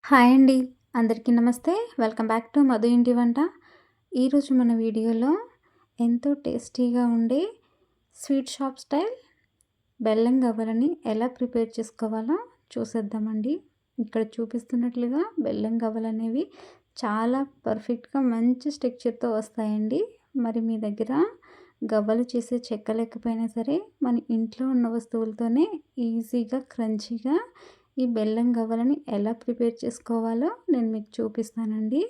Hi అండి. అందరికీ నమస్తే. వెల్కమ్ బ్యాక్ టు మధు ఇంటి వంట. ఈరోజు మన వీడియోలో ఎంతో టేస్టీగా ఉండే స్వీట్ షాప్ స్టైల్ బెల్లం గవ్వలని ఎలా ప్రిపేర్ చేసుకోవాలో చూసేద్దామండి. ఇక్కడ చూపిస్తున్నట్లుగా బెల్లం గవ్వలనేవి చాలా పర్ఫెక్ట్‌గా మంచి స్ట్రక్చర్‌తో వస్తాయండి. మరి మీ దగ్గర గవ్వలు చేసే చెక్క లేకపోయినా సరే మన ఇంట్లో ఉన్న వస్తువులతోనే ఈజీగా క్రంచీగా ఈ బెల్లం గవ్వలని ఎలా ప్రిపేర్ చేసుకోవాలో నేను మీకు చూపిస్తానండి.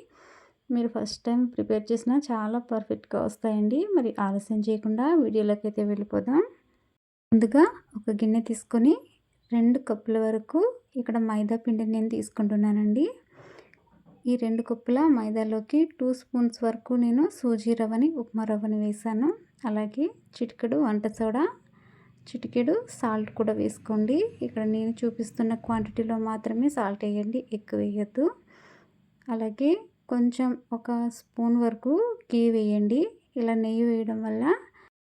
మీరు ఫస్ట్ టైం ప్రిపేర్ చేసినా చాలా పర్ఫెక్ట్‌గా వస్తాయండి. మరి ఆలస్యం చేయకుండా వీడియోలోకైతే వెళ్ళిపోదాం. ముందుగా ఒక గిన్నె తీసుకొని 2 కప్పుల వరకు ఇక్కడ మైదా పిండిని నేను తీసుకుంటున్నానండి. ఈ 2 కప్పుల మైదాలోకి 2 స్పూన్స్ వరకు నేను సూజీ రవ్వని, ఉప్మా రవ్వని వేశాను. అలాగే చిటికెడు వంట సోడా, చిటికెడు సాల్ట్ కూడా వేసుకోండి. ఇక్కడ నేను చూపిస్తున్న క్వాంటిటీలో మాత్రమే సాల్ట్ వేయండి, ఎక్కువ వేయద్దు. అలాగే కొంచెం ఒక స్పూన్ వరకు గీ వేయండి. ఇలా నెయ్యి వేయడం వల్ల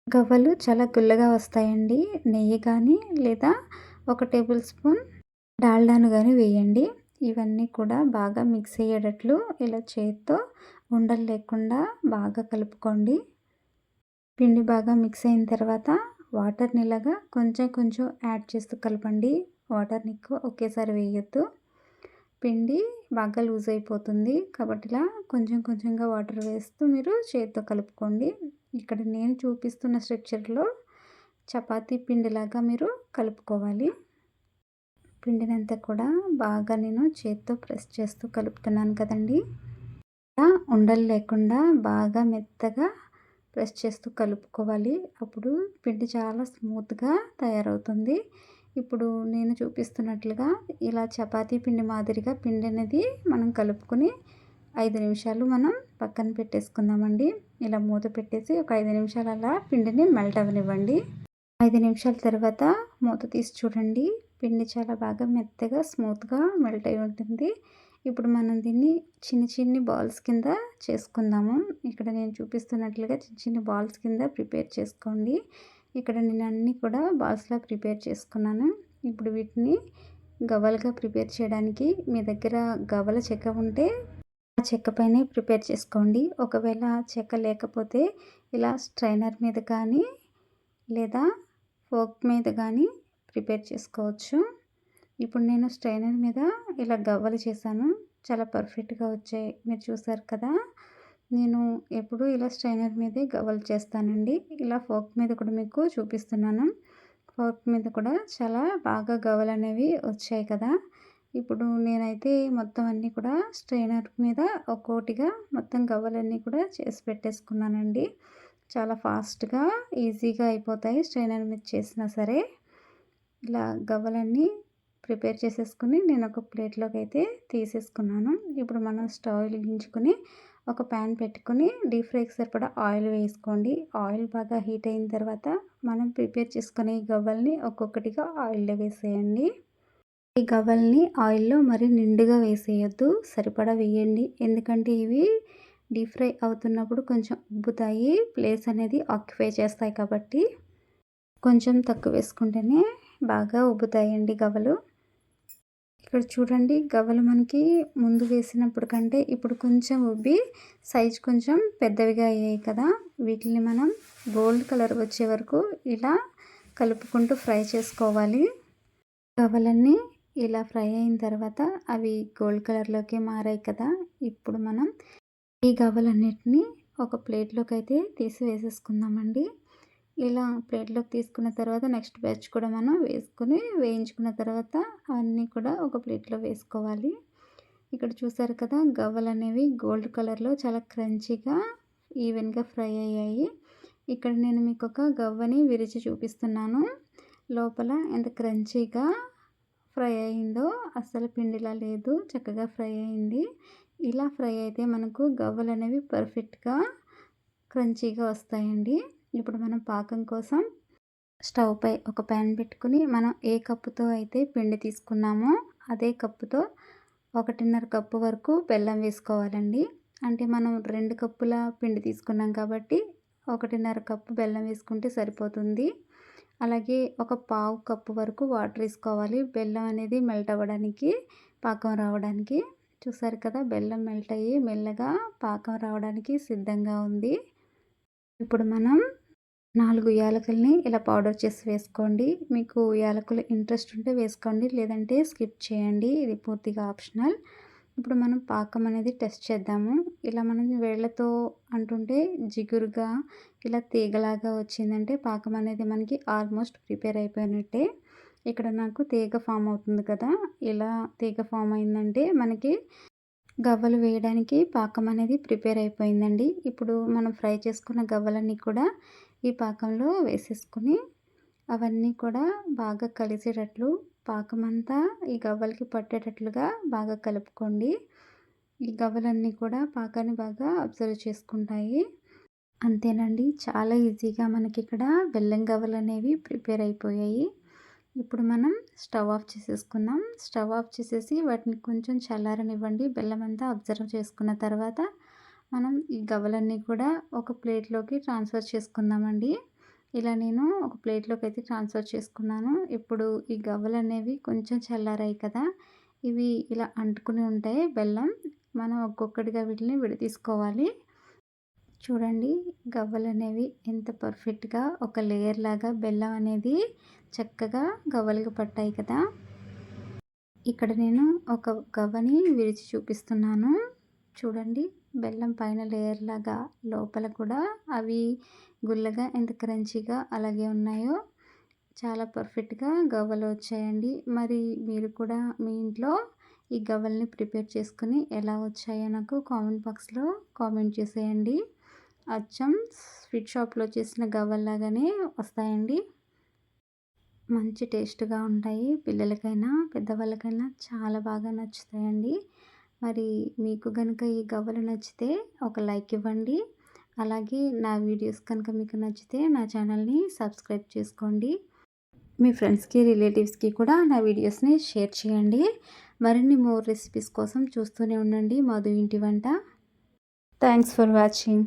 గవ్వలు చాలా గుల్లగా వస్తాయండి. నెయ్యి కానీ లేదా ఒక టేబుల్ స్పూన్ డాల్డాను కానీ వేయండి. ఇవన్నీ కూడా బాగా మిక్స్ అయ్యేటట్లు ఇలా చేత్తో ఉండలు లేకుండా బాగా కలుపుకోండి. పిండి బాగా మిక్స్ అయిన తర్వాత వాటర్ని ఇలాగా కొంచెం కొంచెం యాడ్ చేస్తూ కలపండి. వాటర్ని ఎక్కువ ఒకేసారి వేయొద్దు, పిండి బాగా లూజ్ అయిపోతుంది. కాబట్టి ఇలా కొంచెం కొంచెంగా వాటర్ వేస్తూ మీరు చేతితో కలుపుకోండి. ఇక్కడ నేను చూపిస్తున్న స్ట్రక్చర్లో చపాతీ పిండిలాగా మీరు కలుపుకోవాలి. పిండినంతా కూడా బాగా నేను చేతితో ప్రెస్ చేస్తూ కలుపుతున్నాను కదండి. ఇలా ఉండలు లేకుండా బాగా మెత్తగా ప్రెస్ చేస్తూ కలుపుకోవాలి. అప్పుడు పిండి చాలా స్మూత్గా తయారవుతుంది. ఇప్పుడు నేను చూపిస్తున్నట్లుగా ఇలా చపాతీ పిండి మాదిరిగా పిండి అనేది మనం కలుపుకొని 5 నిమిషాలు మనం పక్కన పెట్టేసుకుందామండి. ఇలా మూత పెట్టేసి ఒక 5 నిమిషాలు అలా పిండిని మెల్ట్ అవ్వనివ్వండి. 5 నిమిషాల తర్వాత మూత తీసి చూడండి. పిండి చాలా బాగా మెత్తగా స్మూత్గా మెల్ట్ అయి ఉంటుంది. ఇప్పుడు మనం దీన్ని చిన్ని బాల్స్ కింద చేసుకుందాము. ఇక్కడ నేను చూపిస్తున్నట్లుగా చిన్ని బాల్స్ కింద ప్రిపేర్ చేసుకోండి. ఇక్కడ నేను అన్నీ కూడా బాల్స్లా ప్రిపేర్ చేసుకున్నాను. ఇప్పుడు వీటిని గవ్వలుగా ప్రిపేర్ చేయడానికి మీ దగ్గర గవ్వల చెక్క ఉంటే ఆ చెక్క పైనే ప్రిపేర్ చేసుకోండి. ఒకవేళ చెక్క లేకపోతే ఇలా స్ట్రైనర్ మీద కానీ లేదా ఫోర్క్ మీద కానీ ప్రిపేర్ చేసుకోవచ్చు. ఇప్పుడు నేను స్ట్రైనర్ మీద ఇలా గవ్వలు చేశాను. చాలా పర్ఫెక్ట్గా వచ్చాయి. మీరు చూసారు కదా. నేను ఎప్పుడు ఇలా స్ట్రైనర్ మీదే గవ్వలు చేస్తానండి. ఇలా ఫోర్క్ మీద కూడా మీకు చూపిస్తున్నాను. ఫోర్క్ మీద కూడా చాలా బాగా గవ్వలు అనేవి వచ్చాయి కదా. ఇప్పుడు నేనైతే మొత్తం అన్నీ కూడా స్ట్రైనర్ మీద ఒక్కోటిగా మొత్తం గవ్వలన్నీ కూడా చేసి పెట్టేసుకున్నానండి. చాలా ఫాస్ట్గా ఈజీగా అయిపోతాయి స్ట్రైనర్ మీద చేసినా సరే. ఇలా గవ్వలన్నీ ప్రిపేర్ చేసేసుకుని నేను ఒక ప్లేట్లోకి అయితే తీసేసుకున్నాను. ఇప్పుడు మనం స్టవ్ వెలిగించుకొని ఒక ప్యాన్ పెట్టుకొని డీప్ ఫ్రైకి సరిపడా ఆయిల్ వేసుకోండి. ఆయిల్ బాగా హీట్ అయిన తర్వాత మనం ప్రిపేర్ చేసుకునే ఈ గవ్వల్ని ఒక్కొక్కటిగా ఆయిల్లో వేసేయండి. ఈ గవ్వల్ని ఆయిల్లో మరి నిండుగా వేసేయొద్దు, సరిపడా వేయండి. ఎందుకంటే ఇవి డీప్ ఫ్రై అవుతున్నప్పుడు కొంచెం ఉబ్బుతాయి, ప్లేస్ అనేది ఆక్యుపై చేస్తాయి. కాబట్టి కొంచెం తక్కువ వేసుకుంటేనే బాగా ఉబ్బుతాయండి గవ్వలు. ఇక్కడ చూడండి, గవ్వలు మనకి ముందు వేసినప్పుడు కంటే ఇప్పుడు కొంచెం ఉబ్బి సైజు కొంచెం పెద్దవిగా అయ్యాయి కదా. వీటిని మనం గోల్డ్ కలర్ వచ్చే వరకు ఇలా కలుపుకుంటూ ఫ్రై చేసుకోవాలి. గవ్వలన్నీ ఇలా ఫ్రై అయిన తర్వాత అవి గోల్డ్ కలర్లోకి మారాయి కదా. ఇప్పుడు మనం ఈ గవ్వలన్నిటిని ఒక ప్లేట్లోకి అయితే తీసి వేసేసుకుందామండి. ఇలా ప్లేట్లోకి తీసుకున్న తర్వాత నెక్స్ట్ బ్యాచ్ కూడా మనం వేసుకొని వేయించుకున్న తర్వాత అవన్నీ కూడా ఒక ప్లేట్లో వేసుకోవాలి. ఇక్కడ చూసారు కదా, గవ్వలు అనేవి గోల్డ్ కలర్లో చాలా క్రంచీగా ఈవెన్గా ఫ్రై అయ్యాయి. ఇక్కడ నేను మీకు ఒక గవ్వని విరిచి చూపిస్తున్నాను. లోపల ఎంత క్రంచీగా ఫ్రై అయిందో, అస్సలు పిండిలా లేదు, చక్కగా ఫ్రై అయింది. ఇలా ఫ్రై అయితే మనకు గవ్వలు అనేవి పర్ఫెక్ట్గా క్రంచీగా వస్తాయండి. ఇప్పుడు మనం పాకం కోసం స్టవ్ పై ఒక ప్యాన్ పెట్టుకుని మనం ఏ కప్పుతో అయితే పిండి తీసుకున్నామో అదే కప్పుతో 1.5 కప్పు వరకు బెల్లం వేసుకోవాలండి. అంటే మనం 2 కప్పుల పిండి తీసుకున్నాం కాబట్టి 1.5 కప్పు బెల్లం వేసుకుంటే సరిపోతుంది. అలాగే ఒక పావు కప్పు వరకు వాటర్ వేసుకోవాలి. బెల్లం అనేది మెల్ట్ అవ్వడానికి, పాకం రావడానికి. చూసారు కదా, బెల్లం మెల్ట్ అయ్యి మెల్లగా పాకం రావడానికి సిద్ధంగా ఉంది. ఇప్పుడు మనం 4 యాలకుల్ని ఇలా పౌడర్ చేసి వేసుకోండి. మీకు యాలకులు ఇంట్రెస్ట్ ఉంటే వేసుకోండి, లేదంటే స్కిప్ చేయండి. ఇది పూర్తిగా ఆప్షనల్. ఇప్పుడు మనం పాకం అనేది టెస్ట్ చేద్దాము. ఇలా మనం వేళ్ళతో అంటుంటే జిగురుగా ఇలా తీగలాగా వచ్చిందంటే పాకం అనేది మనకి ఆల్మోస్ట్ ప్రిపేర్ అయిపోయినట్టే. ఇక్కడ నాకు తీగ ఫామ్ అవుతుంది కదా, ఇలా తీగ ఫామ్ అయిందంటే మనకి గవ్వలు వేయడానికి పాకం అనేది ప్రిపేర్ అయిపోయిందండి. ఇప్పుడు మనం ఫ్రై చేసుకున్న గవ్వలన్నీ కూడా ఈ పాకంలో వేసేసుకుని అవన్నీ కూడా బాగా కలిసేటట్లు పాకమంతా ఈ గవ్వలకి పట్టేటట్లుగా బాగా కలుపుకోండి. ఈ గవ్వలన్నీ కూడా పాకాన్ని బాగా అబ్జర్వ్ చేసుకుంటాయి. అంతేనండి, చాలా ఈజీగా మనకి ఇక్కడ బెల్లం గవ్వలు అనేవి ప్రిపేర్ అయిపోయాయి. ఇప్పుడు మనం స్టవ్ ఆఫ్ చేసేసుకుందాం. స్టవ్ ఆఫ్ చేసేసి వాటిని కొంచెం చల్లారనివ్వండి. బెల్లం అంతా అబ్జర్వ్ చేసుకున్న తర్వాత మనం ఈ గవ్వలన్నీ కూడా ఒక ప్లేట్లోకి ట్రాన్స్ఫర్ చేసుకుందామండి. ఇలా నేను ఒక ప్లేట్లోకి అయితే ట్రాన్స్ఫర్ చేసుకున్నాను. ఇప్పుడు ఈ గవ్వలు అనేవి కొంచెం చల్లారాయి కదా, ఇవి ఇలా అంటుకుని ఉంటాయి బెల్లం. మనం ఒక్కొక్కటిగా వీటిని విడదీసుకోవాలి. చూడండి, గవ్వలు అనేవి ఎంత పర్ఫెక్ట్గా ఒక లేయర్ లాగా బెల్లం అనేది చక్కగా గవ్వలకి పట్టాయి కదా. ఇక్కడ నేను ఒక గవ్వని విరిచి చూపిస్తున్నాను. చూడండి, బెల్లం పైన లేయర్ లాగా లోపల కూడా అవి గుల్లగా ఎంత క్రంచీగా అలాగే ఉన్నాయో చాలా పర్ఫెక్ట్గా గవ్వలు వచ్చాయండి. మరి మీరు కూడా మీ ఇంట్లో ఈ గవ్వల్ని ప్రిపేర్ చేసుకుని ఎలా వచ్చాయో నాకు కామెంట్ బాక్స్లో కామెంట్ చేసేయండి. అచ్చం స్వీట్ షాప్లో చేసిన గవ్వల్లాగానే వస్తాయండి. మంచి టేస్ట్గా ఉంటాయి. పిల్లలకైనా పెద్దవాళ్ళకైనా చాలా బాగా నచ్చుతాయండి. మరి మీకు కనుక ఈ గవ్వలు నచ్చితే ఒక లైక్ ఇవ్వండి. అలాగే నా వీడియోస్ కనుక మీకు నచ్చితే నా ఛానల్ని సబ్స్క్రైబ్ చేసుకోండి. మీ ఫ్రెండ్స్కి రిలేటివ్స్కి కూడా నా వీడియోస్ని షేర్ చేయండి. మరిన్ని మోర్ రెసిపీస్ కోసం చూస్తూనే ఉండండి మధు ఇంటి వంట. Thanks for watching.